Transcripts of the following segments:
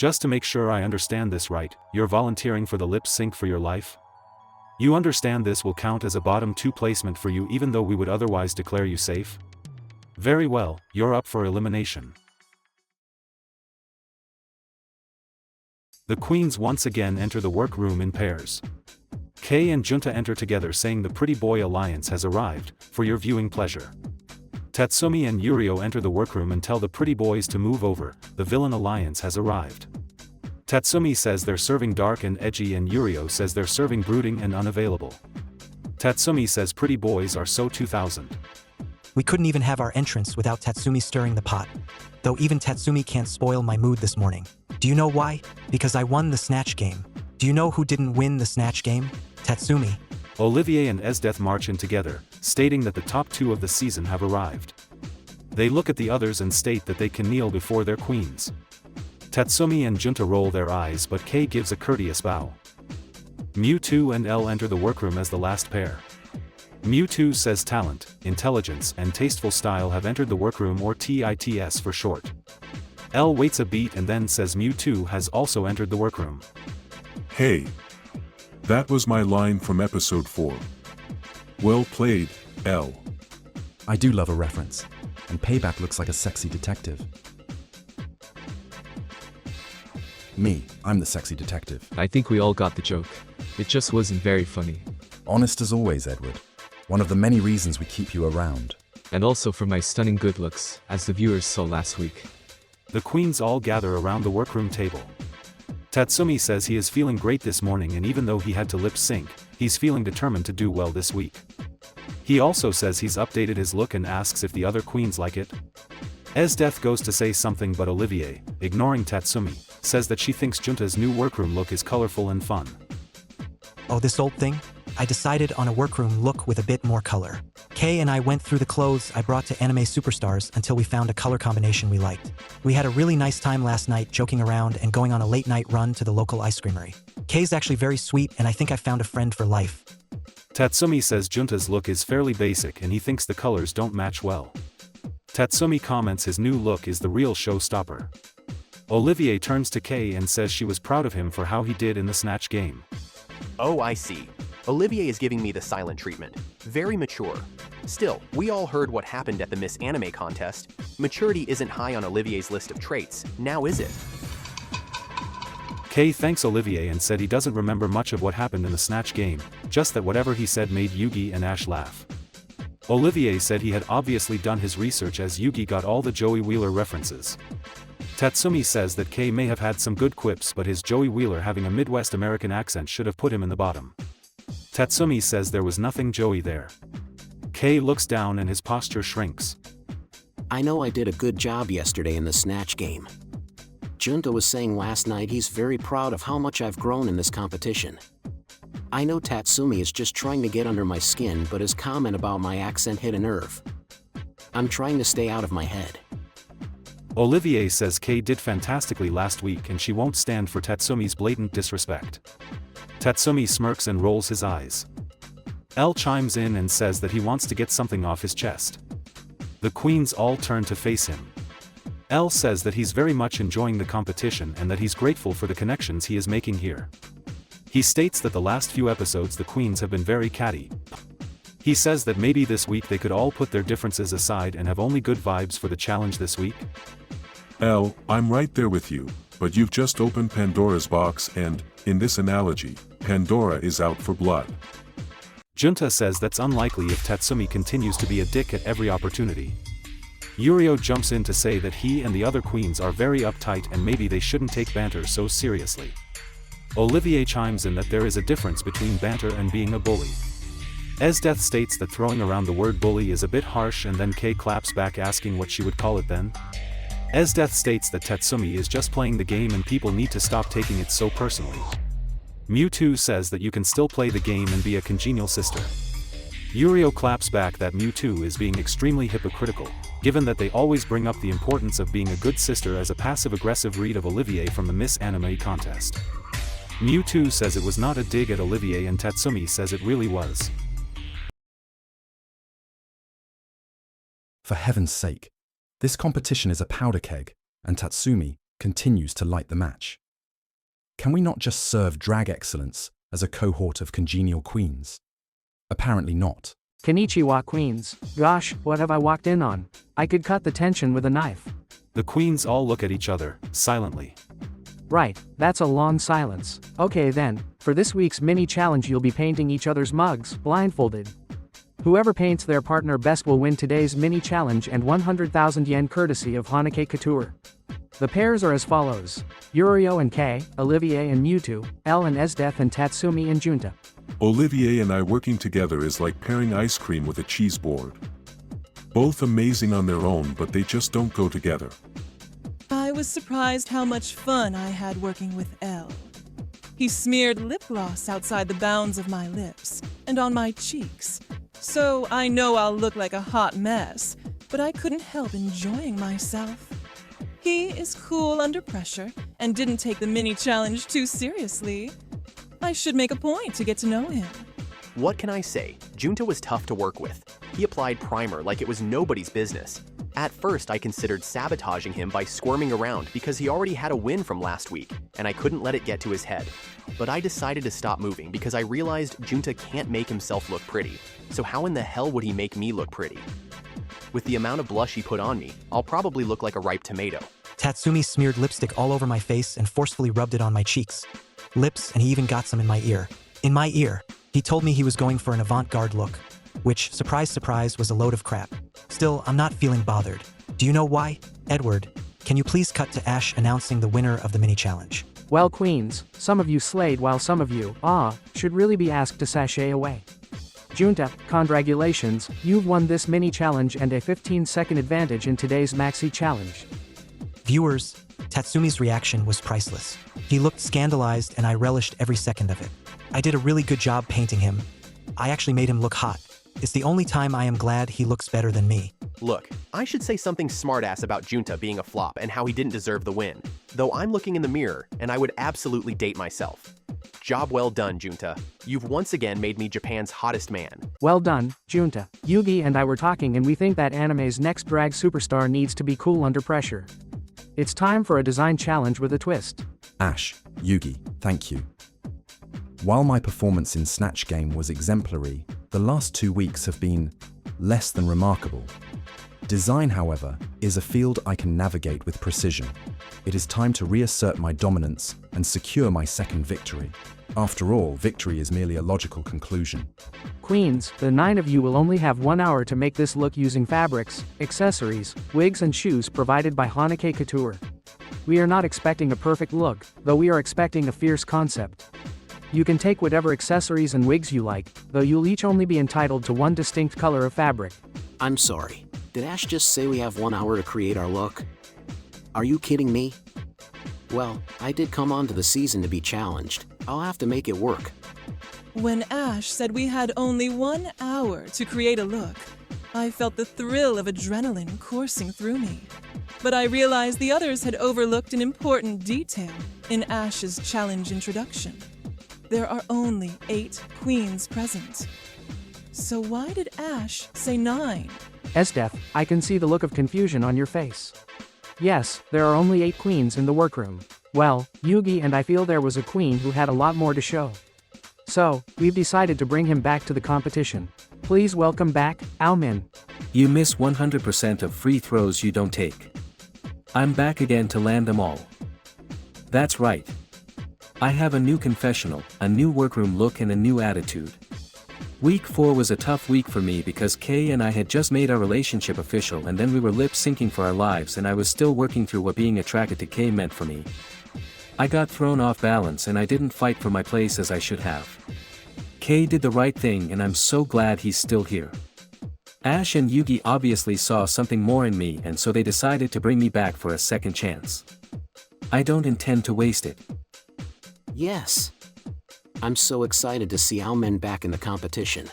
Just to make sure I understand this right, you're volunteering for the lip sync for your life? You understand this will count as a bottom 2 placement for you even though we would otherwise declare you safe? Very well, you're up for elimination. The queens once again enter the workroom in pairs. Kei and Junta enter together saying the Pretty Boy Alliance has arrived, for your viewing pleasure. Tatsumi and Yurio enter the workroom and tell the Pretty Boys to move over, the Villain Alliance has arrived. Tatsumi says they're serving dark and edgy and Yurio says they're serving brooding and unavailable. Tatsumi says Pretty Boys are so 2000. We couldn't even have our entrance without Tatsumi stirring the pot. Though even Tatsumi can't spoil my mood this morning. Do you know why? Because I won the Snatch Game. Do you know who didn't win the Snatch Game? Tatsumi. Olivier and Esdeath march in together, stating that the top 2 of the season have arrived. They look at the others and state that they can kneel before their queens. Tatsumi and Junta roll their eyes but Kei gives a courteous bow. Mewtwo and L enter the workroom as the last pair. Mewtwo says talent, intelligence and tasteful style have entered the workroom, or TITS for short. L waits a beat and then says Mewtwo has also entered the workroom. Hey! That was my line from episode 4. Well played, L. I do love a reference, and Payback looks like a sexy detective. Me, I'm the sexy detective. I think we all got the joke. It just wasn't very funny. Honest as always, Edward. One of the many reasons we keep you around. And also for my stunning good looks, as the viewers saw last week. The queens all gather around the workroom table. Tatsumi says he is feeling great this morning and even though he had to lip sync, he's feeling determined to do well this week. He also says he's updated his look and asks if the other queens like it. Esdeath goes to say something but Olivier, ignoring Tatsumi, says that she thinks Junta's new workroom look is colorful and fun. Oh, this old thing? I decided on a workroom look with a bit more color. Kei and I went through the clothes I brought to Anime Superstars until we found a color combination we liked. We had a really nice time last night joking around and going on a late night run to the local ice creamery. Kei's actually very sweet and I think I found a friend for life. Tatsumi says Junta's look is fairly basic and he thinks the colors don't match well. Tatsumi comments his new look is the real showstopper. Olivier turns to Kei and says she was proud of him for how he did in the Snatch Game. Oh, I see. Olivier is giving me the silent treatment. Very mature. Still, we all heard what happened at the Miss Anime contest. Maturity isn't high on Olivier's list of traits, now is it? Kei thanks Olivier and said he doesn't remember much of what happened in the Snatch Game, just that whatever he said made Yugi and Ash laugh. Olivier said he had obviously done his research as Yugi got all the Joey Wheeler references. Tatsumi says that Kei may have had some good quips but his Joey Wheeler having a Midwest American accent should have put him in the bottom. Tatsumi says there was nothing Joey there. Kei looks down and his posture shrinks. I know I did a good job yesterday in the Snatch Game. Junta was saying last night he's very proud of how much I've grown in this competition. I know Tatsumi is just trying to get under my skin but his comment about my accent hit a nerve. I'm trying to stay out of my head. Olivier says Kei did fantastically last week and she won't stand for Tatsumi's blatant disrespect. Tatsumi smirks and rolls his eyes. L chimes in and says that he wants to get something off his chest. The queens all turn to face him. L says that he's very much enjoying the competition and that he's grateful for the connections he is making here. He states that the last few episodes the queens have been very catty. He says that maybe this week they could all put their differences aside and have only good vibes for the challenge this week. L, I'm right there with you, but you've just opened Pandora's box and, in this analogy, Pandora is out for blood. Junta says that's unlikely if Tatsumi continues to be a dick at every opportunity. Yurio jumps in to say that he and the other queens are very uptight and maybe they shouldn't take banter so seriously. Olivier chimes in that there is a difference between banter and being a bully. Esdeath states that throwing around the word bully is a bit harsh and then Kei claps back asking what she would call it then. Esdeath states that Tatsumi is just playing the game and people need to stop taking it so personally. Mewtwo says that you can still play the game and be a congenial sister. Yurio claps back that Mewtwo is being extremely hypocritical, given that they always bring up the importance of being a good sister as a passive-aggressive read of Olivier from the Miss Anime contest. Mewtwo says it was not a dig at Olivier and Tatsumi says it really was. For heaven's sake. This competition is a powder keg, and Tatsumi, continues to light the match. Can we not just serve drag excellence as a cohort of congenial queens? Apparently not. Konnichiwa, queens. Gosh, what have I walked in on? I could cut the tension with a knife. The queens all look at each other, silently. Right, that's a long silence. Okay then, for this week's mini challenge you'll be painting each other's mugs, blindfolded. Whoever paints their partner best will win today's mini challenge and 100,000 yen courtesy of Hanake Couture. The pairs are as follows: Yurio and Kei, Olivier and Mewtwo, L and Esdeath and Tatsumi and Junta. Olivier and I working together is like pairing ice cream with a cheese board. Both amazing on their own, but they just don't go together. I was surprised how much fun I had working with L. He smeared lip gloss outside the bounds of my lips and on my cheeks. So I know I'll look like a hot mess, but I couldn't help enjoying myself. He is cool under pressure and didn't take the mini challenge too seriously. I should make a point to get to know him. What can I say? Junta was tough to work with. He applied primer like it was nobody's business. At first, I considered sabotaging him by squirming around because he already had a win from last week, and I couldn't let it get to his head. But I decided to stop moving because I realized Junta can't make himself look pretty, so how in the hell would he make me look pretty? With the amount of blush he put on me, I'll probably look like a ripe tomato. Tatsumi smeared lipstick all over my face and forcefully rubbed it on my cheeks, lips, and he even got some in my ear. In my ear, he told me he was going for an avant-garde look, which, surprise surprise, was a load of crap. Still, I'm not feeling bothered. Do you know why? Edward, can you please cut to Ash announcing the winner of the mini-challenge? Well, queens, some of you slayed while some of you, should really be asked to sashay away. Junta, congratulations, you've won this mini challenge and a 15-second advantage in today's maxi challenge. Viewers, Tatsumi's reaction was priceless. He looked scandalized and I relished every second of it. I did a really good job painting him. I actually made him look hot. It's the only time I am glad he looks better than me. Look, I should say something smartass about Junta being a flop and how he didn't deserve the win. Though I'm looking in the mirror, and I would absolutely date myself. Job well done, Junta. You've once again made me Japan's hottest man. Well done, Junta. Yugi and I were talking and we think that anime's next drag superstar needs to be cool under pressure. It's time for a design challenge with a twist. Ash, Yugi, thank you. While my performance in Snatch Game was exemplary, the last 2 weeks have been less than remarkable. Design, however, is a field I can navigate with precision. It is time to reassert my dominance and secure my second victory. After all, victory is merely a logical conclusion. Queens, the 9 of you will only have 1 hour to make this look using fabrics, accessories, wigs and shoes provided by Hanake Couture. We are not expecting a perfect look, though we are expecting a fierce concept. You can take whatever accessories and wigs you like, though you'll each only be entitled to 1 distinct color of fabric. I'm sorry. Did Ash just say we have 1 hour to create our look? Are you kidding me? Well, I did come onto the season to be challenged. I'll have to make it work. When Ash said we had only 1 hour to create a look, I felt the thrill of adrenaline coursing through me. But I realized the others had overlooked an important detail in Ash's challenge introduction. There are only 8 queens present. So why did Ash say 9? Esdeath, I can see the look of confusion on your face. Yes, there are only 8 queens in the workroom. Well, Yugi and I feel there was a queen who had a lot more to show. So, we've decided to bring him back to the competition. Please welcome back, Aomin. You miss 100% of free throws you don't take. I'm back again to land them all. That's right. I have a new confessional, a new workroom look and a new attitude. Week 4 was a tough week for me because Kei and I had just made our relationship official and then we were lip syncing for our lives and I was still working through what being attracted to Kei meant for me. I got thrown off balance and I didn't fight for my place as I should have. Kei did the right thing and I'm so glad he's still here. Ash and Yugi obviously saw something more in me and so they decided to bring me back for a second chance. I don't intend to waste it. Yes. I'm so excited to see Aomin back in the competition.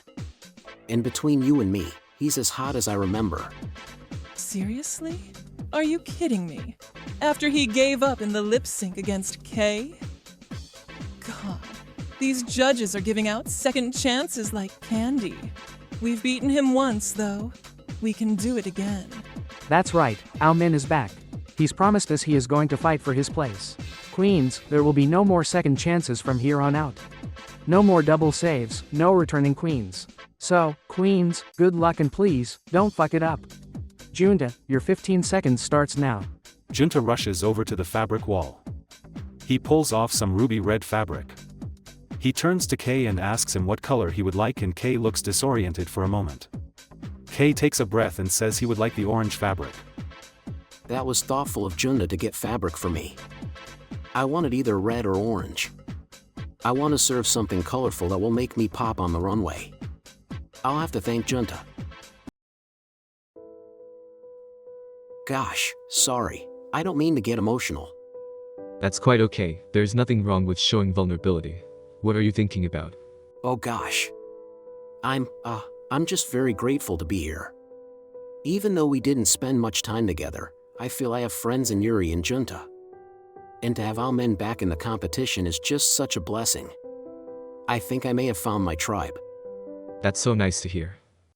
And between you and me, he's as hot as I remember. Seriously? Are you kidding me? After he gave up in the lip sync against Kei? God, these judges are giving out second chances like candy. We've beaten him once, though. We can do it again. That's right, Aomin is back. He's promised us he is going to fight for his place. Queens, there will be no more second chances from here on out. No more double saves, no returning queens. So, queens, good luck and please, don't fuck it up. Junta, your 15 seconds starts now. Junta rushes over to the fabric wall. He pulls off some ruby red fabric. He turns to Kay and asks him what color he would like, and Kay looks disoriented for a moment. Kay takes a breath and says he would like the orange fabric. That was thoughtful of Junta to get fabric for me. I wanted either red or orange. I want to serve something colorful that will make me pop on the runway. I'll have to thank Junta. Gosh, sorry. I don't mean to get emotional. That's quite okay, there's nothing wrong with showing vulnerability. What are you thinking about? Oh gosh. I'm just very grateful to be here. Even though we didn't spend much time together, I feel I have friends in Yuri and Junta. And to have Almin back in the competition is just such a blessing. I think I may have found my tribe. That's so nice to hear.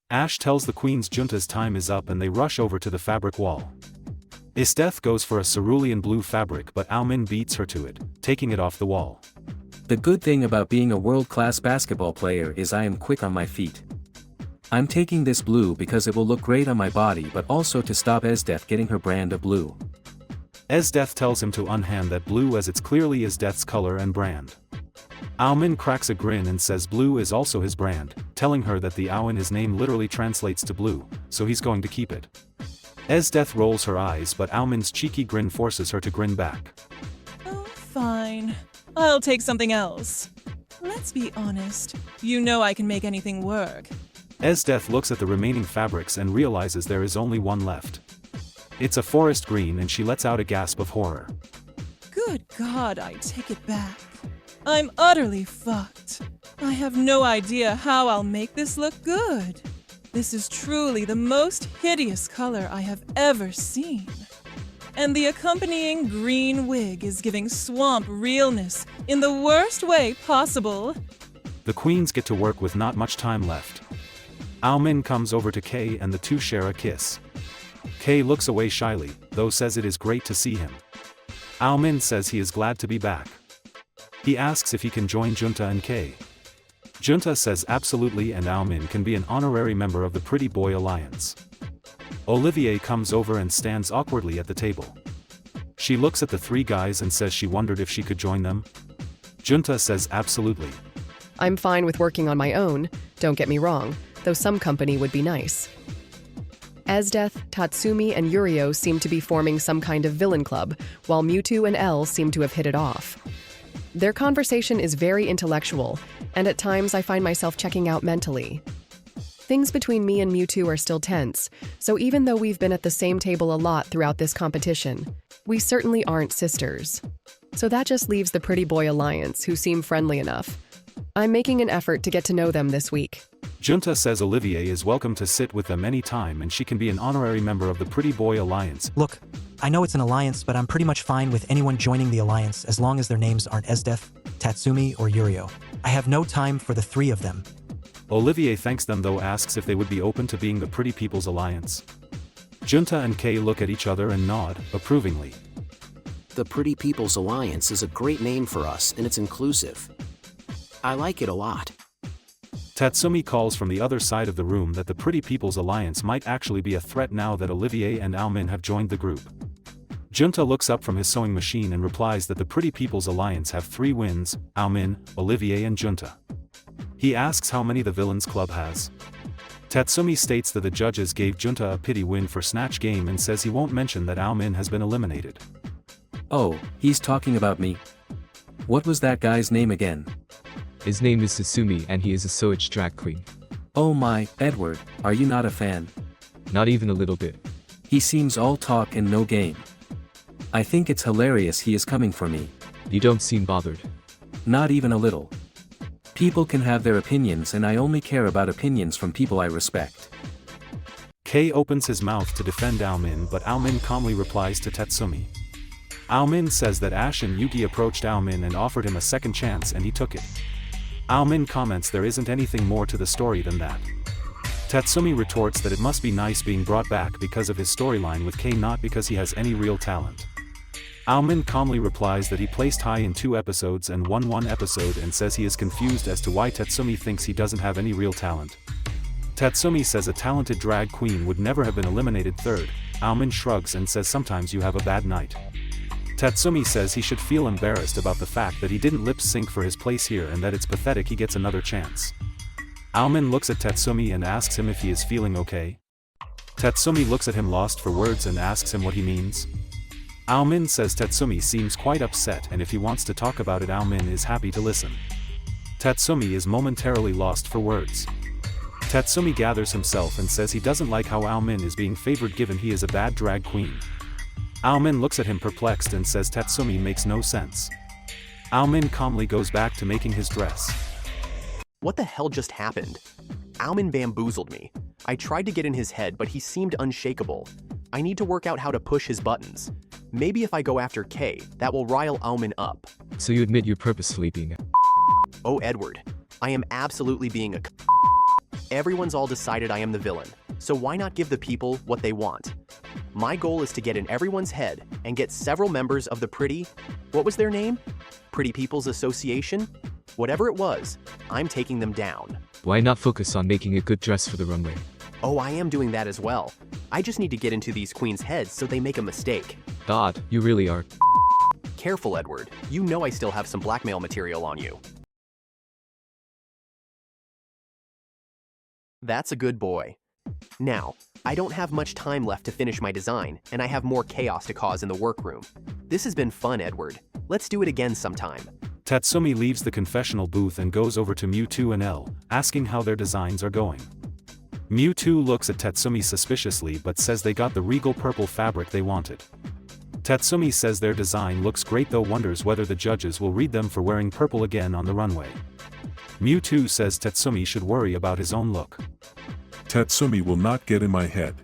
Ash tells the queens Junta's time is up and they rush over to the fabric wall. Esteth goes for a cerulean blue fabric, but Almin beats her to it, taking it off the wall. The good thing about being a world-class basketball player is I am quick on my feet. I'm taking this blue because it will look great on my body, but also to stop Esdeath getting her brand of blue. Esdeath tells him to unhand that blue as it's clearly Esdeath's color and brand. Almin cracks a grin and says blue is also his brand, telling her that the ow in his name literally translates to blue, so he's going to keep it. Esdeath rolls her eyes, but Almin's cheeky grin forces her to grin back. Oh, fine. I'll take something else. Let's be honest. You know I can make anything work. Esdeath looks at the remaining fabrics and realizes there is only one left. It's a forest green and she lets out a gasp of horror. Good God, I take it back. I'm utterly fucked. I have no idea how I'll make this look good. This is truly the most hideous color I have ever seen. And the accompanying green wig is giving swamp realness in the worst way possible. The queens get to work with not much time left. Almin comes over to Kay and the two share a kiss. Kay looks away shyly, though says it is great to see him. Almin says he is glad to be back. He asks if he can join Junta and Kay. Junta says absolutely, and Almin can be an honorary member of the Pretty Boy Alliance. Olivier comes over and stands awkwardly at the table. She looks at the three guys and says she wondered if she could join them. Junta says absolutely. I'm fine with working on my own, don't get me wrong, though some company would be nice. Esdeath, Tatsumi, and Yurio seem to be forming some kind of villain club, while Mewtwo and L seem to have hit it off. Their conversation is very intellectual, and at times I find myself checking out mentally. Things between me and Mewtwo are still tense, so even though we've been at the same table a lot throughout this competition, we certainly aren't sisters. So that just leaves the Pretty Boy Alliance, who seem friendly enough. I'm making an effort to get to know them this week. Junta says Olivier is welcome to sit with them anytime and she can be an honorary member of the Pretty Boy Alliance. Look, I know it's an alliance, but I'm pretty much fine with anyone joining the alliance as long as their names aren't Esdeath, Tatsumi, or Yurio. I have no time for the three of them. Olivier thanks them, though asks if they would be open to being the Pretty People's Alliance. Junta and Kay look at each other and nod, approvingly. The Pretty People's Alliance is a great name for us, and it's inclusive. I like it a lot. Tatsumi calls from the other side of the room that the Pretty People's Alliance might actually be a threat now that Olivier and Almin have joined the group. Junta looks up from his sewing machine and replies that the Pretty People's Alliance have 3 wins, Almin, Olivier and Junta. He asks how many the Villains Club has. Tatsumi states that the judges gave Junta a pity win for Snatch Game and says he won't mention that Almin has been eliminated. Oh, he's talking about me. What was that guy's name again? His name is Sasumi and he is a Soich drag queen. Oh my, Edward, are you not a fan? Not even a little bit. He seems all talk and no game. I think it's hilarious he is coming for me. You don't seem bothered. Not even a little. People can have their opinions and I only care about opinions from people I respect. Kay opens his mouth to defend Almin, but Almin calmly replies to Tatsumi. Almin says that Ash and Yuki approached Almin and offered him a second chance and he took it. Almin comments there isn't anything more to the story than that. Tatsumi retorts that it must be nice being brought back because of his storyline with Kei, not because he has any real talent. Aomin calmly replies that he placed high in 2 episodes and won 1 episode and says he is confused as to why Tatsumi thinks he doesn't have any real talent. Tatsumi says a talented drag queen would never have been eliminated third. Aomin shrugs and says sometimes you have a bad night. Tatsumi says he should feel embarrassed about the fact that he didn't lip sync for his place here and that it's pathetic he gets another chance. Aomin looks at Tatsumi and asks him if he is feeling okay. Tatsumi looks at him lost for words and asks him what he means. Aomin says Tatsumi seems quite upset and if he wants to talk about it Aomin is happy to listen. Tatsumi is momentarily lost for words. Tatsumi gathers himself and says he doesn't like how Aomin is being favored given he is a bad drag queen. Aomin looks at him perplexed and says Tatsumi makes no sense. Aomin calmly goes back to making his dress. What the hell just happened? Aomin bamboozled me. I tried to get in his head, but he seemed unshakable. I need to work out how to push his buttons. Maybe if I go after Kei, that will rile Aomin up. So you admit you're purposefully being a... Oh, Edward. I am absolutely being a... Everyone's all decided I am the villain, so why not give the people what they want? My goal is to get in everyone's head and get several members of the what was their name? Pretty People's Association? Whatever it was, I'm taking them down. Why not focus on making a good dress for the runway? Oh, I am doing that as well. I just need to get into these queens' heads so they make a mistake. God, you really are. Careful, Edward. You know I still have some blackmail material on you. That's a good boy. Now, I don't have much time left to finish my design, and I have more chaos to cause in the workroom. This has been fun, Edward. Let's do it again sometime. Tatsumi leaves the confessional booth and goes over to Mewtwo and Elle, asking how their designs are going. Mewtwo looks at Tatsumi suspiciously but says they got the regal purple fabric they wanted. Tatsumi says their design looks great though wonders whether the judges will read them for wearing purple again on the runway. Mewtwo says Tatsumi should worry about his own look. Tatsumi will not get in my head.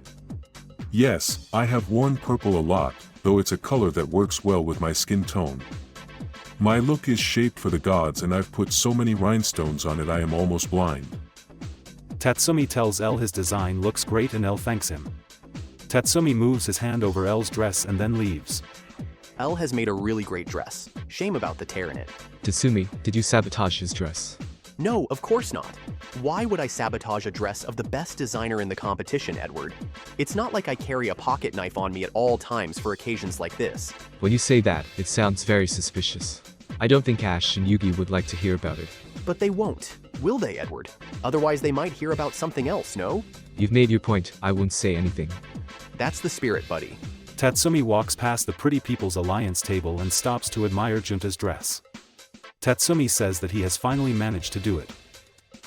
Yes, I have worn purple a lot, though it's a color that works well with my skin tone. My look is shaped for the gods and I've put so many rhinestones on it I am almost blind. Tatsumi tells Elle his design looks great and Elle thanks him. Tatsumi moves his hand over Elle's dress and then leaves. Elle has made a really great dress. Shame about the tear in it. Tatsumi, did you sabotage his dress? No, of course not. Why would I sabotage a dress of the best designer in the competition, Edward? It's not like I carry a pocket knife on me at all times for occasions like this. When you say that, it sounds very suspicious. I don't think Ash and Yugi would like to hear about it. But they won't. Will they, Edward? Otherwise they might hear about something else, no? You've made your point, I won't say anything. That's the spirit, buddy. Tatsumi walks past the Pretty People's Alliance table and stops to admire Junta's dress. Tatsumi says that he has finally managed to do it.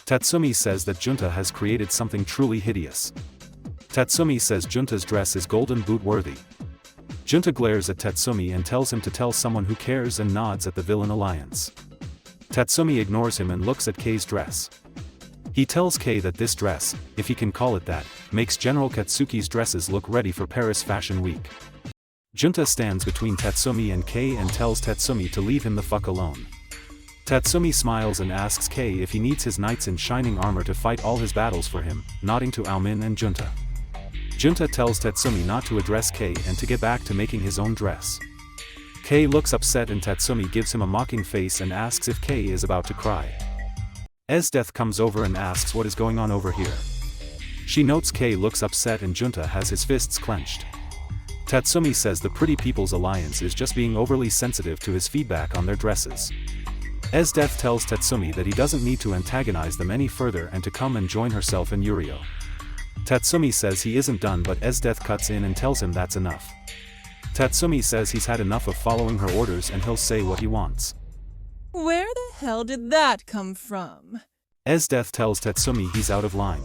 Tatsumi says that Junta has created something truly hideous. Tatsumi says Junta's dress is golden boot worthy. Junta glares at Tatsumi and tells him to tell someone who cares and nods at the Villain Alliance. Tatsumi ignores him and looks at Kei's dress. He tells Kei that this dress, if he can call it that, makes General Katsuki's dresses look ready for Paris Fashion Week. Junta stands between Tatsumi and Kei and tells Tatsumi to leave him the fuck alone. Tatsumi smiles and asks Kei if he needs his knights in shining armor to fight all his battles for him, nodding to Aomin and Junta. Junta tells Tatsumi not to address Kei and to get back to making his own dress. Kei looks upset and Tatsumi gives him a mocking face and asks if Kei is about to cry. Esdeath comes over and asks what is going on over here. She notes Kei looks upset and Junta has his fists clenched. Tatsumi says the Pretty People's Alliance is just being overly sensitive to his feedback on their dresses. Esdeath tells Tatsumi that he doesn't need to antagonize them any further and to come and join herself and Yurio. Tatsumi says he isn't done but Esdeath cuts in and tells him that's enough. Tatsumi says he's had enough of following her orders and he'll say what he wants. Where the hell did that come from? Esdeath tells Tatsumi he's out of line.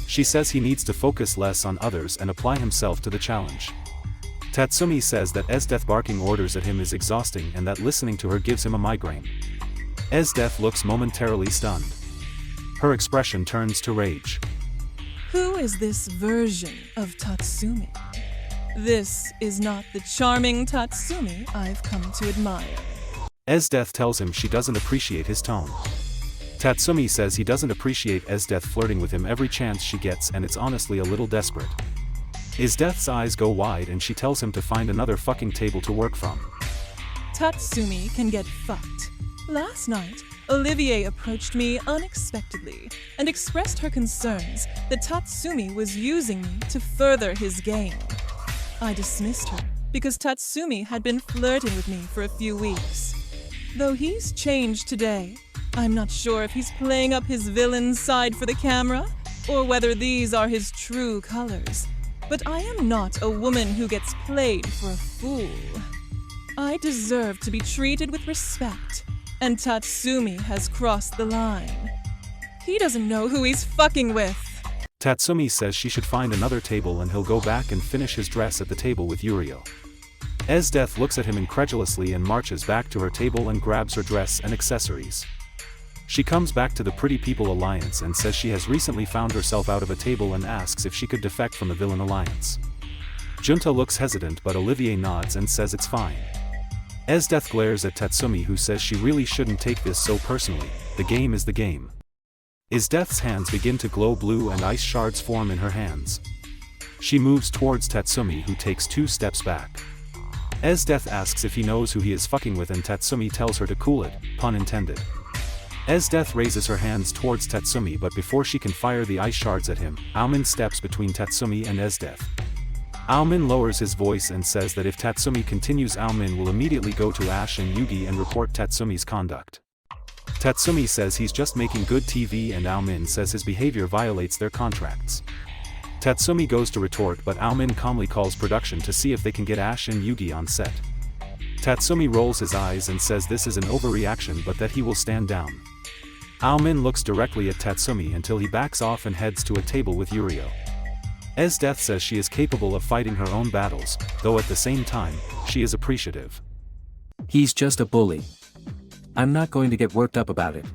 She says he needs to focus less on others and apply himself to the challenge. Tatsumi says that Esdeath barking orders at him is exhausting and that listening to her gives him a migraine. Esdeath looks momentarily stunned. Her expression turns to rage. Who is this version of Tatsumi? This is not the charming Tatsumi I've come to admire. Esdeath tells him she doesn't appreciate his tone. Tatsumi says he doesn't appreciate Esdeath flirting with him every chance she gets, and it's honestly a little desperate. Esdeath's eyes go wide and she tells him to find another fucking table to work from. Tatsumi can get fucked. Last night, Olivier approached me unexpectedly and expressed her concerns that Tatsumi was using me to further his game. I dismissed her because Tatsumi had been flirting with me for a few weeks. Though he's changed today, I'm not sure if he's playing up his villain side for the camera or whether these are his true colors. But I am not a woman who gets played for a fool. I deserve to be treated with respect, and Tatsumi has crossed the line. He doesn't know who he's fucking with. Tatsumi says she should find another table and he'll go back and finish his dress at the table with Yurio. Esdeath looks at him incredulously and marches back to her table and grabs her dress and accessories. She comes back to the Pretty People Alliance and says she has recently found herself out of a table and asks if she could defect from the Villain Alliance. Junta looks hesitant, but Olivier nods and says it's fine. Esdeath glares at Tatsumi, who says she really shouldn't take this so personally. The game is the game. Esdeath's hands begin to glow blue and ice shards form in her hands. She moves towards Tatsumi, who takes 2 steps back. Esdeath asks if he knows who he is fucking with and Tatsumi tells her to cool it, pun intended. Esdeath raises her hands towards Tatsumi, but before she can fire the ice shards at him, Aomin steps between Tatsumi and Esdeath. Aomin lowers his voice and says that if Tatsumi continues, Aomin will immediately go to Ash and Yugi and report Tatsumi's conduct. Tatsumi says he's just making good TV and Aomin says his behavior violates their contracts. Tatsumi goes to retort, but Aomin calmly calls production to see if they can get Ash and Yugi on set. Tatsumi rolls his eyes and says this is an overreaction but that he will stand down. Aomin looks directly at Tatsumi until he backs off and heads to a table with Yurio. Esdeath says she is capable of fighting her own battles, though at the same time, she is appreciative. He's just a bully. I'm not going to get worked up about it.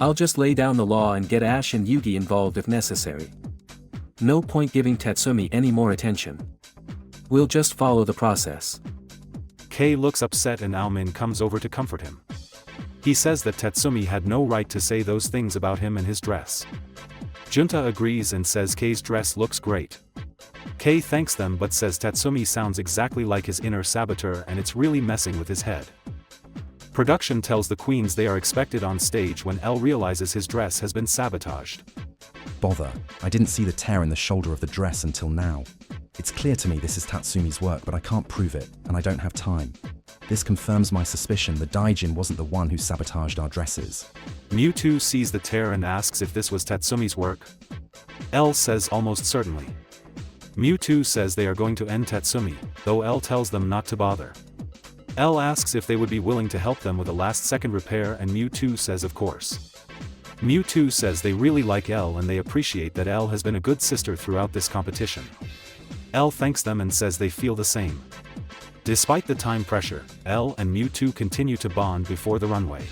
I'll just lay down the law and get Ash and Yugi involved if necessary. No point giving Tatsumi any more attention. We'll just follow the process. Kei looks upset and Aomin comes over to comfort him. He says that Tatsumi had no right to say those things about him and his dress. Junta agrees and says Kei's dress looks great. Kei thanks them but says Tatsumi sounds exactly like his inner saboteur and it's really messing with his head. Production tells the queens they are expected on stage when L realizes his dress has been sabotaged. Bother, I didn't see the tear in the shoulder of the dress until now. It's clear to me this is Tatsumi's work, but I can't prove it, and I don't have time. This confirms my suspicion the Daijin wasn't the one who sabotaged our dresses. Mewtwo sees the tear and asks if this was Tatsumi's work. L says almost certainly. Mewtwo says they are going to end Tatsumi, though L tells them not to bother. L asks if they would be willing to help them with a last-second repair and Mewtwo says of course. Mewtwo says they really like L and they appreciate that L has been a good sister throughout this competition. L thanks them and says they feel the same. Despite the time pressure, L and Mewtwo continue to bond before the runway.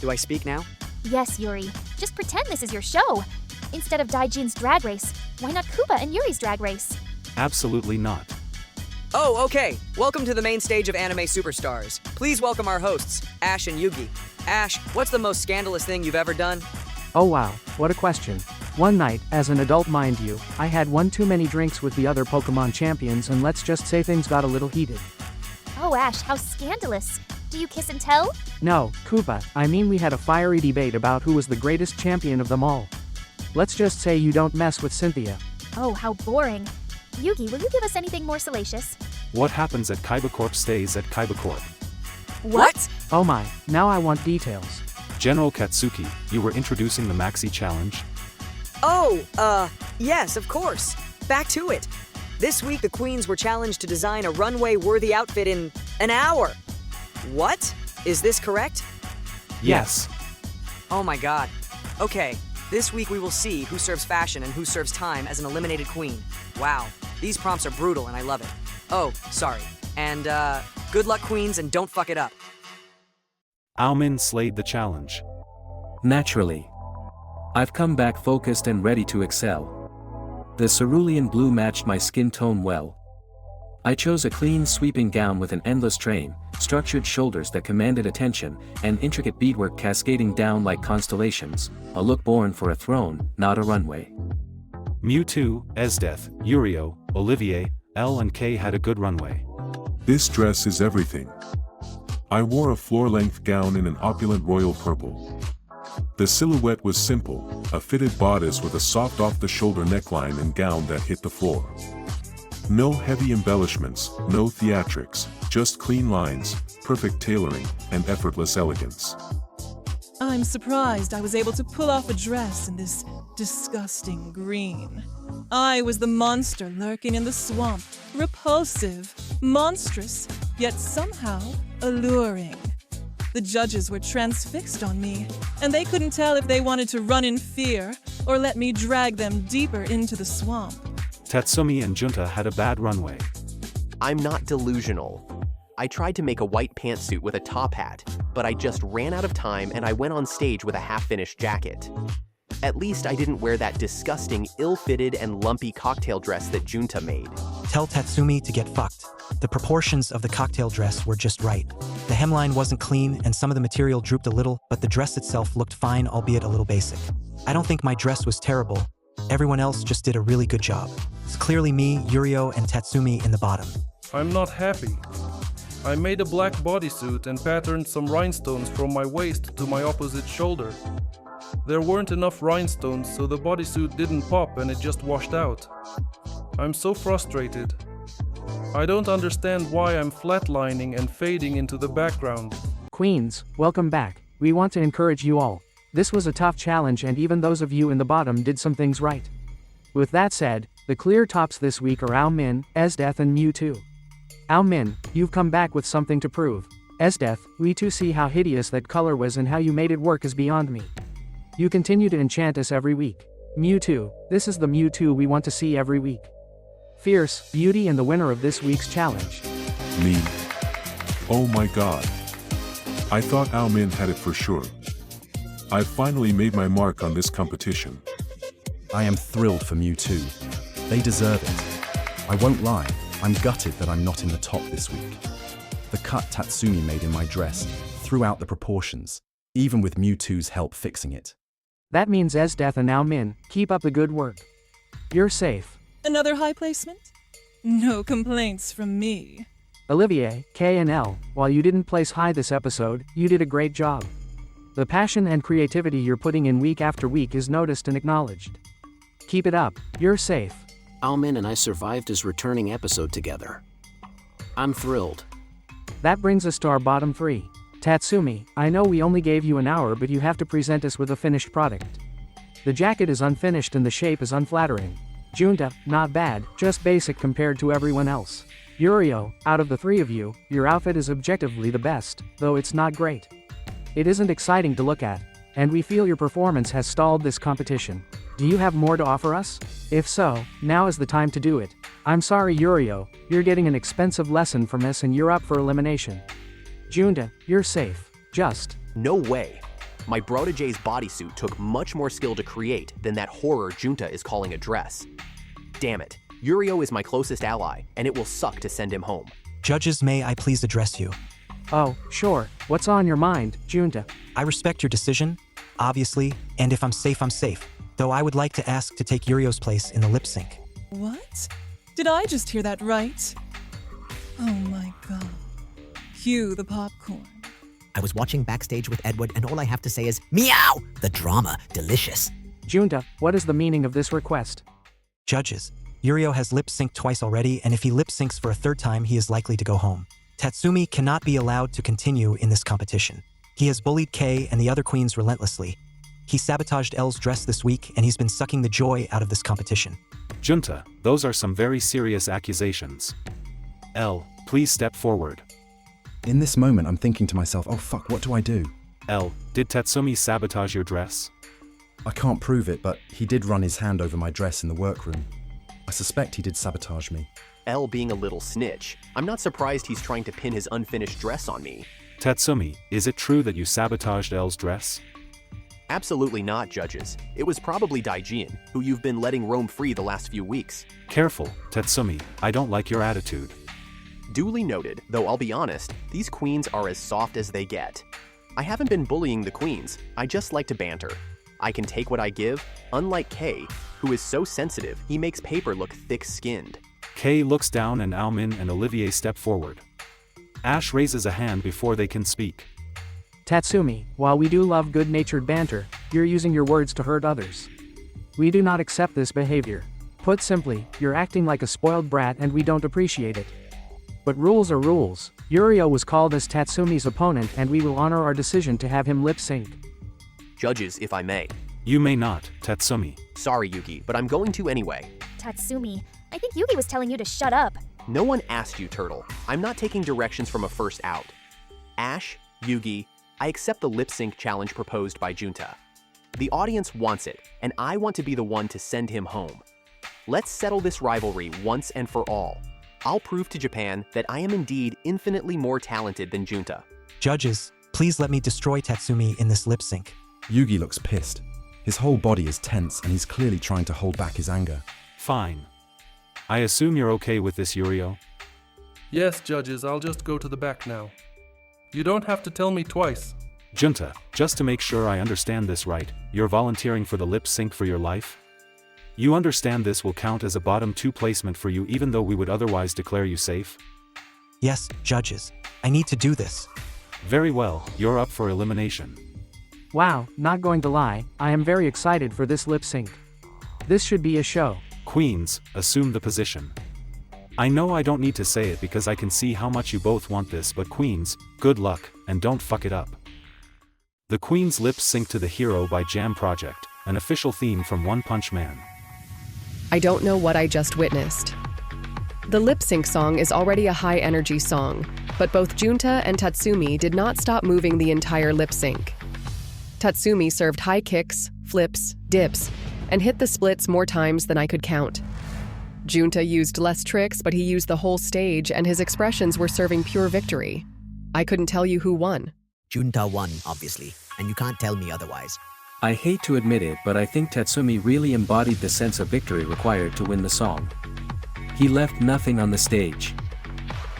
Do I speak now? Yes, Yuri. Just pretend this is your show. Instead of Daijin's drag race, why not Koopa and Yuri's drag race? Absolutely not. Oh, okay. Welcome to the main stage of Anime Superstars. Please welcome our hosts, Ash and Yugi. Ash, what's the most scandalous thing you've ever done? Oh wow, what a question. One night, as an adult mind you, I had one too many drinks with the other Pokemon champions and let's just say things got a little heated. Oh Ash, how scandalous. Do you kiss and tell? No, Koopa, I mean we had a fiery debate about who was the greatest champion of them all. Let's just say you don't mess with Cynthia. Oh, how boring. Yugi, will you give us anything more salacious? What happens at Kaiba Corp stays at Kaiba Corp. What? Oh my, now I want details. General Katsuki, you were introducing the Maxi Challenge? Oh, yes, of course. Back to it. This week the queens were challenged to design a runway-worthy outfit in an hour. What? Is this correct? Yes. Oh my god. Okay, This week we will see who serves fashion and who serves time as an eliminated queen. Wow, these prompts are brutal and I love it. Oh, sorry. And, good luck, queens, and don't fuck it up. Aomin slayed the challenge. Naturally. I've come back focused and ready to excel. The cerulean blue matched my skin tone well. I chose a clean sweeping gown with an endless train, structured shoulders that commanded attention, and intricate beadwork cascading down like constellations, a look born for a throne, not a runway. Mewtwo, Esdeath, Uriel, Olivier, L and K had a good runway. This dress is everything. I wore a floor-length gown in an opulent royal purple. The silhouette was simple, a fitted bodice with a soft off-the-shoulder neckline and gown that hit the floor. No heavy embellishments, no theatrics, just clean lines, perfect tailoring, and effortless elegance. I'm surprised I was able to pull off a dress in this disgusting green. I was the monster lurking in the swamp, repulsive, monstrous, yet somehow alluring. The judges were transfixed on me, and they couldn't tell if they wanted to run in fear or let me drag them deeper into the swamp. Tatsumi and Junta had a bad runway. I'm not delusional. I tried to make a white pantsuit with a top hat, but I just ran out of time and I went on stage with a half-finished jacket. At least I didn't wear that disgusting, ill-fitted and lumpy cocktail dress that Junta made. Tell Tatsumi to get fucked. The proportions of the cocktail dress were just right. The hemline wasn't clean and some of the material drooped a little, but the dress itself looked fine, albeit a little basic. I don't think my dress was terrible. Everyone else just did a really good job. It's clearly me, Yurio, and Tatsumi in the bottom. I'm not happy. I made a black bodysuit and patterned some rhinestones from my waist to my opposite shoulder. There weren't enough rhinestones, so the bodysuit didn't pop and it just washed out. I'm so frustrated. I don't understand why I'm flatlining and fading into the background. Queens, welcome back. We want to encourage you all. This was a tough challenge and even those of you in the bottom did some things right. With that said, the clear tops this week are Aomin, Esdeath and Mewtwo. Aomin, you've come back with something to prove. Esdeath, we too see how hideous that color was and how you made it work is beyond me. You continue to enchant us every week. Mewtwo, this is the Mewtwo we want to see every week. Fierce, beauty and the winner of this week's challenge. Me? Oh my god. I thought Aomin had it for sure. I've finally made my mark on this competition. I am thrilled for Mewtwo. They deserve it. I won't lie, I'm gutted that I'm not in the top this week. The cut Tatsumi made in my dress threw out the proportions, even with Mewtwo's help fixing it. That means Esdeath and Aomin, keep up the good work. You're safe. Another high placement? No complaints from me. Olivier, K and L, while you didn't place high this episode, you did a great job. The passion and creativity you're putting in week after week is noticed and acknowledged. Keep it up, you're safe. Aomin and I survived his returning episode together. I'm thrilled. That brings us to our bottom three. Tatsumi, I know we only gave you an hour, but you have to present us with a finished product. The jacket is unfinished and the shape is unflattering. Junta, not bad, just basic compared to everyone else. Yurio, out of the three of you, your outfit is objectively the best, though it's not great. It isn't exciting to look at, and we feel your performance has stalled this competition. Do you have more to offer us? If so, now is the time to do it. I'm sorry Yurio, you're getting an expensive lesson from us and you're up for elimination. Junta, you're safe. Just. No way. My Brotajay's bodysuit took much more skill to create than that horror Junta is calling a dress. Damn it. Yurio is my closest ally, and it will suck to send him home. Judges, may I please address you? Oh, sure. What's on your mind, Junta? I respect your decision, obviously, and if I'm safe, I'm safe. Though I would like to ask to take Yurio's place in the lip sync. What? Did I just hear that right? Oh my god. Cue the popcorn. I was watching backstage with Edward, and all I have to say is, meow! The drama, delicious. Junta, what is the meaning of this request? Judges, Yurio has lip-synced twice already, and if he lip-syncs for a third time, he is likely to go home. Tatsumi cannot be allowed to continue in this competition. He has bullied Kei and the other queens relentlessly. He sabotaged L's dress this week, and he's been sucking the joy out of this competition. Junta, those are some very serious accusations. L, please step forward. In this moment, I'm thinking to myself, oh fuck, what do I do? L, did Tatsumi sabotage your dress? I can't prove it, but he did run his hand over my dress in the workroom. I suspect he did sabotage me. L being a little snitch. I'm not surprised he's trying to pin his unfinished dress on me. Tatsumi, is it true that you sabotaged L's dress? Absolutely not, judges. It was probably Daijin, who you've been letting roam free the last few weeks. Careful, Tatsumi, I don't like your attitude. Duly noted, though I'll be honest, these queens are as soft as they get. I haven't been bullying the queens, I just like to banter. I can take what I give, unlike Kay, who is so sensitive he makes paper look thick-skinned. Kay looks down and Almin and Olivier step forward. Ash raises a hand before they can speak. Tatsumi, while we do love good-natured banter, you're using your words to hurt others. We do not accept this behavior. Put simply, you're acting like a spoiled brat and we don't appreciate it. But rules are rules. Yurio was called as Tatsumi's opponent and we will honor our decision to have him lip-sync. Judges, if I may. You may not, Tatsumi. Sorry, Yugi, but I'm going to anyway. Tatsumi, I think Yugi was telling you to shut up. No one asked you, Turtle. I'm not taking directions from a first out. Ash, Yugi, I accept the lip-sync challenge proposed by Junta. The audience wants it, and I want to be the one to send him home. Let's settle this rivalry once and for all. I'll prove to Japan that I am indeed infinitely more talented than Junta. Judges, please let me destroy Tatsumi in this lip sync. Yugi looks pissed. His whole body is tense and he's clearly trying to hold back his anger. Fine. I assume you're okay with this, Yurio? Yes, judges, I'll just go to the back now. You don't have to tell me twice. Junta, just to make sure I understand this right, you're volunteering for the lip sync for your life? You understand this will count as a bottom 2 placement for you even though we would otherwise declare you safe? Yes, judges. I need to do this. Very well, you're up for elimination. Wow, not going to lie, I am very excited for this lip sync. This should be a show. Queens, assume the position. I know I don't need to say it because I can see how much you both want this, but queens, good luck, and don't fuck it up. The queens lip sync to The Hero by Jam Project, an official theme from One Punch Man. I don't know what I just witnessed. The lip sync song is already a high-energy song, but both Junta and Tatsumi did not stop moving the entire lip sync. Tatsumi served high kicks, flips, dips, and hit the splits more times than I could count. Junta used less tricks, but he used the whole stage, and his expressions were serving pure victory. I couldn't tell you who won. Junta won, obviously, and you can't tell me otherwise. I hate to admit it, but I think Tatsumi really embodied the sense of victory required to win the song. He left nothing on the stage.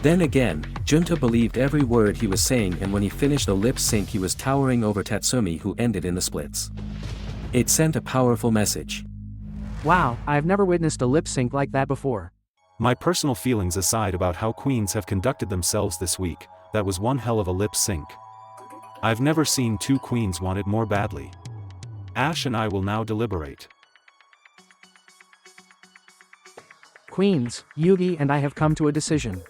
Then again, Junta believed every word he was saying, and when he finished the lip sync he was towering over Tatsumi, who ended in the splits. It sent a powerful message. Wow, I've never witnessed a lip sync like that before. My personal feelings aside about how queens have conducted themselves this week, that was one hell of a lip sync. I've never seen 2 queens want it more badly. Ash and I will now deliberate. Queens, Yugi and I have come to a decision.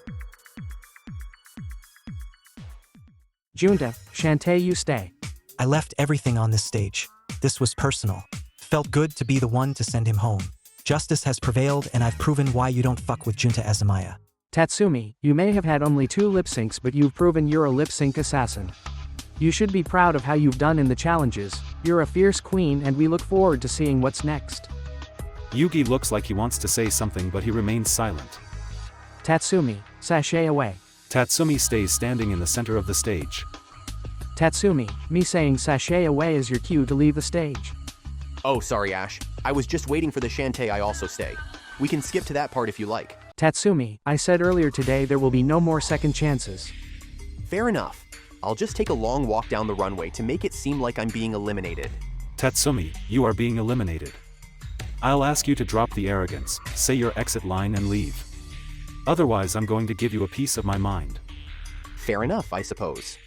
Junta, Shantae, you stay. I left everything on this stage. This was personal. Felt good to be the one to send him home. Justice has prevailed and I've proven why you don't fuck with Junta Azumaya. Tatsumi, you may have had only 2 lip syncs, but you've proven you're a lip sync assassin. You should be proud of how you've done in the challenges. You're a fierce queen and we look forward to seeing what's next. Yugi looks like he wants to say something but he remains silent. Tatsumi, sashay away. Tatsumi stays standing in the center of the stage. Tatsumi, me saying sashay away is your cue to leave the stage. Oh, sorry, Ash. I was just waiting for the Shantae I also stay. We can skip to that part if you like. Tatsumi, I said earlier today there will be no more second chances. Fair enough. I'll just take a long walk down the runway to make it seem like I'm being eliminated. Tatsumi, you are being eliminated. I'll ask you to drop the arrogance, say your exit line and leave. Otherwise I'm going to give you a piece of my mind. Fair enough, I suppose.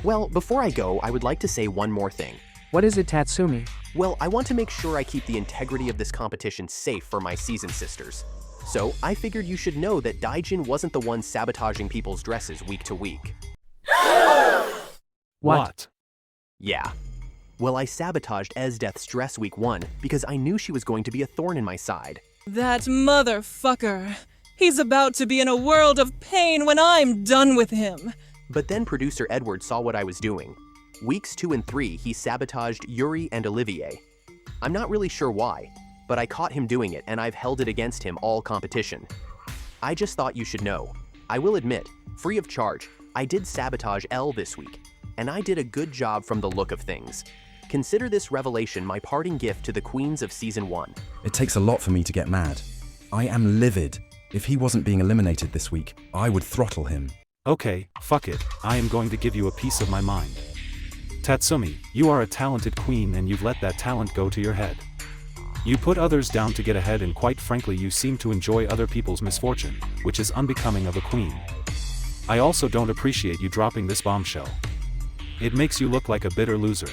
Well, before I go, I would like to say one more thing. What is it, Tatsumi? Well, I want to make sure I keep the integrity of this competition safe for my season sisters. So, I figured you should know that Daijin wasn't the one sabotaging people's dresses week to week. What? Yeah. Well, I sabotaged Esdeath's dress week 1 because I knew she was going to be a thorn in my side. That motherfucker. He's about to be in a world of pain when I'm done with him. But then producer Edward saw what I was doing. Weeks 2 and 3, he sabotaged Yuri and Olivier. I'm not really sure why, but I caught him doing it and I've held it against him all competition. I just thought you should know. I will admit, free of charge, I did sabotage L this week, and I did a good job from the look of things. Consider this revelation my parting gift to the queens of Season 1. It takes a lot for me to get mad. I am livid. If he wasn't being eliminated this week, I would throttle him. Okay, fuck it, I am going to give you a piece of my mind. Tatsumi, you are a talented queen and you've let that talent go to your head. You put others down to get ahead and quite frankly you seem to enjoy other people's misfortune, which is unbecoming of a queen. I also don't appreciate you dropping this bombshell. It makes you look like a bitter loser.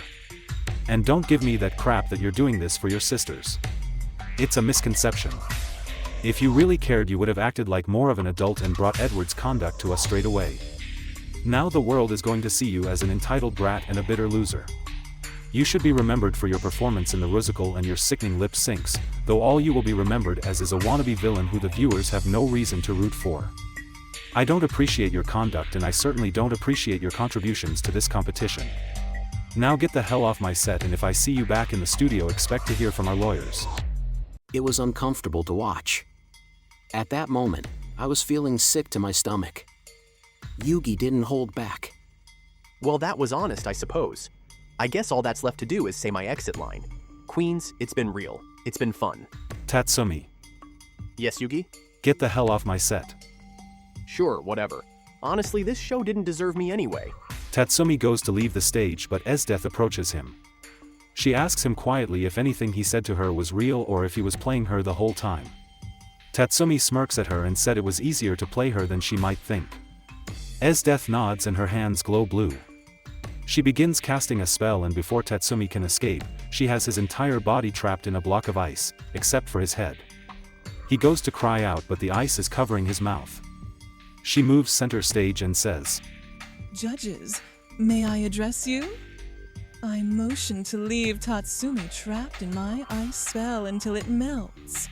And don't give me that crap that you're doing this for your sisters. It's a misconception. If you really cared you would have acted like more of an adult and brought Edward's conduct to us straight away. Now the world is going to see you as an entitled brat and a bitter loser. You should be remembered for your performance in the Rusical and your sickening lip syncs, though all you will be remembered as is a wannabe villain who the viewers have no reason to root for. I don't appreciate your conduct and I certainly don't appreciate your contributions to this competition. Now get the hell off my set and if I see you back in the studio expect to hear from our lawyers. It was uncomfortable to watch. At that moment, I was feeling sick to my stomach. Yugi didn't hold back. Well, that was honest, I suppose. I guess all that's left to do is say my exit line. Queens, it's been real. It's been fun. Tatsumi. Yes, Yugi? Get the hell off my set. Sure, whatever. Honestly, this show didn't deserve me anyway. Tatsumi goes to leave the stage but Esdeath approaches him. She asks him quietly if anything he said to her was real or if he was playing her the whole time. Tatsumi smirks at her and said it was easier to play her than she might think. Esdeath nods and her hands glow blue. She begins casting a spell and before Tatsumi can escape, she has his entire body trapped in a block of ice, except for his head. He goes to cry out but the ice is covering his mouth. She moves center stage and says, Judges, may I address you? I motion to leave Tatsumi trapped in my ice spell until it melts.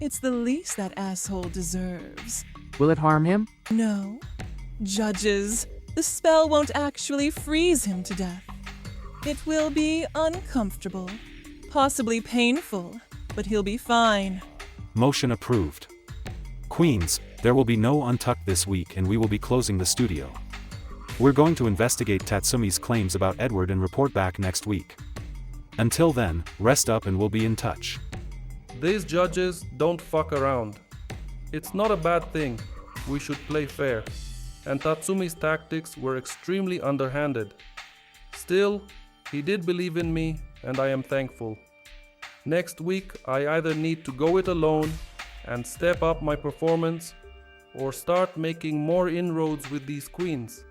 It's the least that asshole deserves. Will it harm him? No. Judges, the spell won't actually freeze him to death. It will be uncomfortable, possibly painful, but he'll be fine. Motion approved. Queens, there will be no Untucked this week and we will be closing the studio. We're going to investigate Tatsumi's claims about Edward and report back next week. Until then, rest up and we'll be in touch. These judges don't fuck around. It's not a bad thing. We should play fair. And Tatsumi's tactics were extremely underhanded. Still, he did believe in me and I am thankful. Next week I either need to go it alone and step up my performance or start making more inroads with these queens.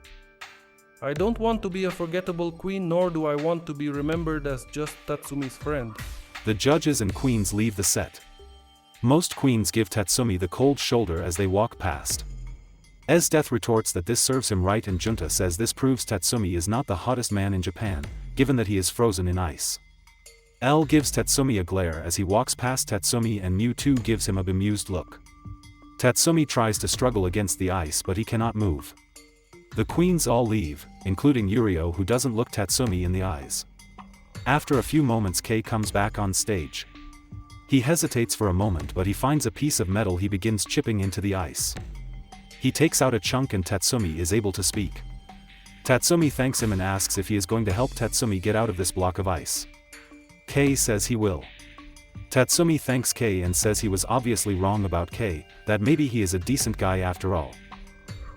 I don't want to be a forgettable queen nor do I want to be remembered as just Tatsumi's friend. The judges and queens leave the set. Most queens give Tatsumi the cold shoulder as they walk past. Esdeath retorts that this serves him right and Junta says this proves Tatsumi is not the hottest man in Japan, given that he is frozen in ice. L gives Tatsumi a glare as he walks past Tatsumi and Mewtwo gives him a bemused look. Tatsumi tries to struggle against the ice but he cannot move. The queens all leave, including Yurio who doesn't look Tatsumi in the eyes. After a few moments Kei comes back on stage. He hesitates for a moment but he finds a piece of metal he begins chipping into the ice. He takes out a chunk and Tatsumi is able to speak. Tatsumi thanks him and asks if he is going to help Tatsumi get out of this block of ice. Kei says he will. Tatsumi thanks Kei and says he was obviously wrong about Kei, that maybe he is a decent guy after all.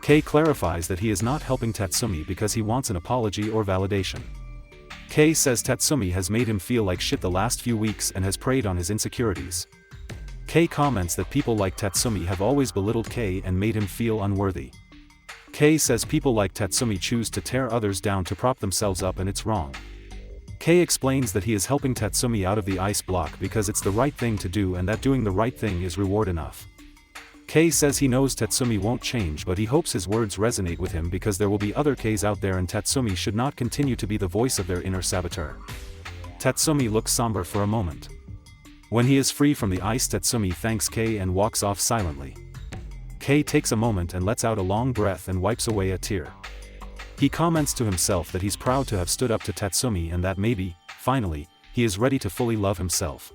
Kei clarifies that he is not helping Tatsumi because he wants an apology or validation. Kei says Tatsumi has made him feel like shit the last few weeks and has preyed on his insecurities. Kei comments that people like Tatsumi have always belittled Kei and made him feel unworthy. Kei says people like Tatsumi choose to tear others down to prop themselves up and it's wrong. Kei explains that he is helping Tatsumi out of the ice block because it's the right thing to do and that doing the right thing is reward enough. Kei says he knows Tatsumi won't change but he hopes his words resonate with him because there will be other Keis out there and Tatsumi should not continue to be the voice of their inner saboteur. Tatsumi looks somber for a moment. When he is free from the ice Tatsumi thanks Kei and walks off silently. Kei takes a moment and lets out a long breath and wipes away a tear. He comments to himself that he's proud to have stood up to Tatsumi and that maybe, finally, he is ready to fully love himself.